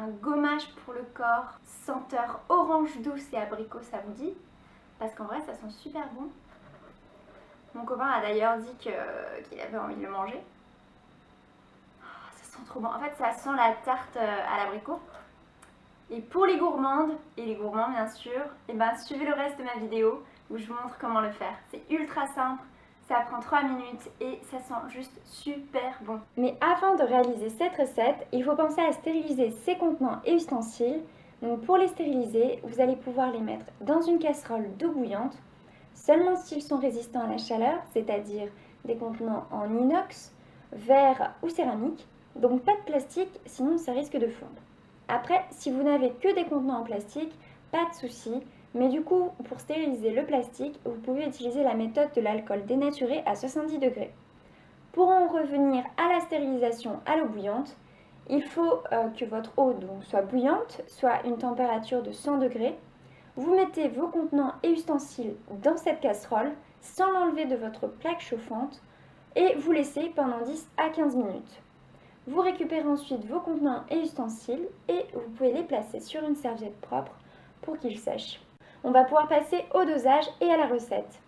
un gommage pour le corps, senteur orange douce et abricot, ça vous dit? Parce qu'en vrai, ça sent super bon. Mon copain a d'ailleurs dit qu'il avait envie de le manger. Oh, ça sent trop bon. En fait, ça sent la tarte à l'abricot. Et pour les gourmandes, et les gourmands bien sûr, et ben suivez le reste de ma vidéo où je vous montre comment le faire. C'est ultra simple, ça prend 3 minutes et ça sent juste super bon. Mais avant de réaliser cette recette, il faut penser à stériliser ces contenants et ustensiles. Donc pour les stériliser, vous allez pouvoir les mettre dans une casserole d'eau bouillante, seulement s'ils sont résistants à la chaleur, c'est-à-dire des contenants en inox, verre ou céramique. Donc pas de plastique, sinon ça risque de fondre. Après, si vous n'avez que des contenants en plastique, pas de souci, mais du coup, pour stériliser le plastique, vous pouvez utiliser la méthode de l'alcool dénaturé à 70 degrés. Pour en revenir à la stérilisation à l'eau bouillante, il faut que votre eau soit bouillante, soit une température de 100 degrés. Vous mettez vos contenants et ustensiles dans cette casserole sans l'enlever de votre plaque chauffante et vous laissez pendant 10 à 15 minutes. Vous récupérez ensuite vos contenants et ustensiles et vous pouvez les placer sur une serviette propre pour qu'ils sèchent. On va pouvoir passer au dosage et à la recette.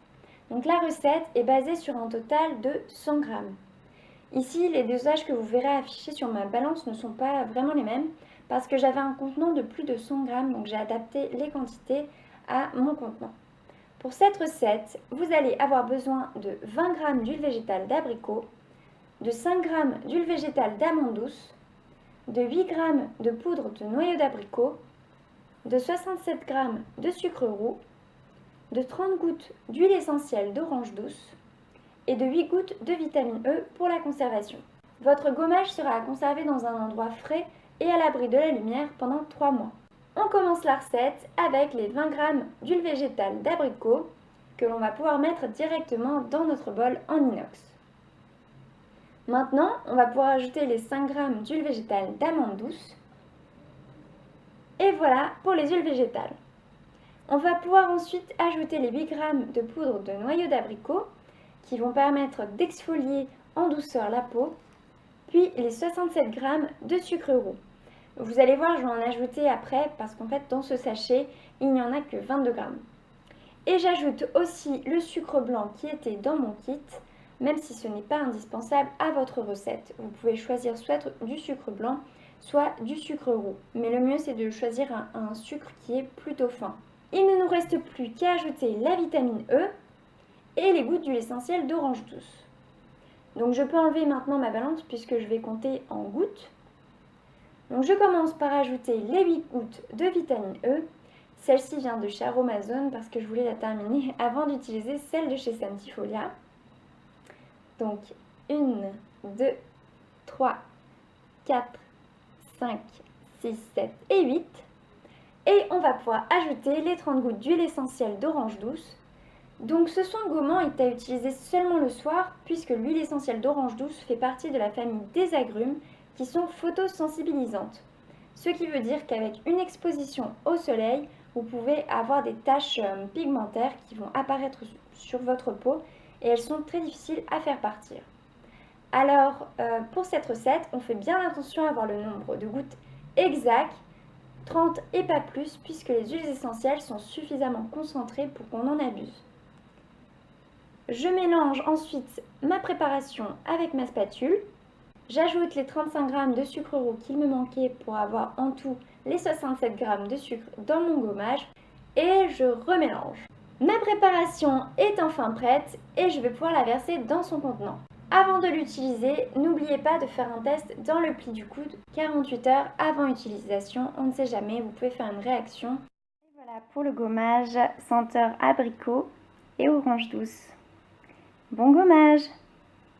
Donc la recette est basée sur un total de 100 grammes. Ici, les dosages que vous verrez affichés sur ma balance ne sont pas vraiment les mêmes parce que j'avais un contenant de plus de 100 grammes, donc j'ai adapté les quantités à mon contenant. Pour cette recette, vous allez avoir besoin de 20 g d'huile végétale d'abricot, de 5 g d'huile végétale d'amande douce, de 8 g de poudre de noyau d'abricot, de 67 g de sucre roux, de 30 gouttes d'huile essentielle d'orange douce et de 8 gouttes de vitamine E pour la conservation. Votre gommage sera à conserver dans un endroit frais et à l'abri de la lumière pendant 3 mois. On commence la recette avec les 20 g d'huile végétale d'abricot que l'on va pouvoir mettre directement dans notre bol en inox. Maintenant, on va pouvoir ajouter les 5 g d'huile végétale d'amande douce. Et voilà pour les huiles végétales. On va pouvoir ensuite ajouter les 8 g de poudre de noyau d'abricot qui vont permettre d'exfolier en douceur la peau, puis les 67 g de sucre roux. Vous allez voir, je vais en ajouter après parce qu'en fait dans ce sachet, il n'y en a que 22 g. Et j'ajoute aussi le sucre blanc qui était dans mon kit, même si ce n'est pas indispensable à votre recette. Vous pouvez choisir soit du sucre blanc, soit du sucre roux. Mais le mieux, c'est de choisir un sucre qui est plutôt fin. Il ne nous reste plus qu'à ajouter la vitamine E et les gouttes d'huile essentielle d'orange douce. Donc je peux enlever maintenant ma balance puisque je vais compter en gouttes. Donc je commence par ajouter les 8 gouttes de vitamine E. Celle-ci vient de chez Aromazone parce que je voulais la terminer avant d'utiliser celle de chez Santifolia. Donc 1, 2, 3, 4, 5, 6, 7 et 8. Et on va pouvoir ajouter les 30 gouttes d'huile essentielle d'orange douce. Donc ce soin gommant est à utiliser seulement le soir puisque l'huile essentielle d'orange douce fait partie de la famille des agrumes qui sont photosensibilisantes. Ce qui veut dire qu'avec une exposition au soleil, vous pouvez avoir des taches pigmentaires qui vont apparaître sur votre peau et elles sont très difficiles à faire partir. Alors pour cette recette, on fait bien attention à avoir le nombre de gouttes exact, 30 et pas plus, puisque les huiles essentielles sont suffisamment concentrées pour qu'on en abuse. Je mélange ensuite ma préparation avec ma spatule. J'ajoute les 35 g de sucre roux qu'il me manquait pour avoir en tout les 67 g de sucre dans mon gommage et je remélange. Ma préparation est enfin prête et je vais pouvoir la verser dans son contenant. Avant de l'utiliser, n'oubliez pas de faire un test dans le pli du coude 48 heures avant utilisation. On ne sait jamais, vous pouvez faire une réaction. Et voilà pour le gommage senteur abricot et orange douce. Bon gommage!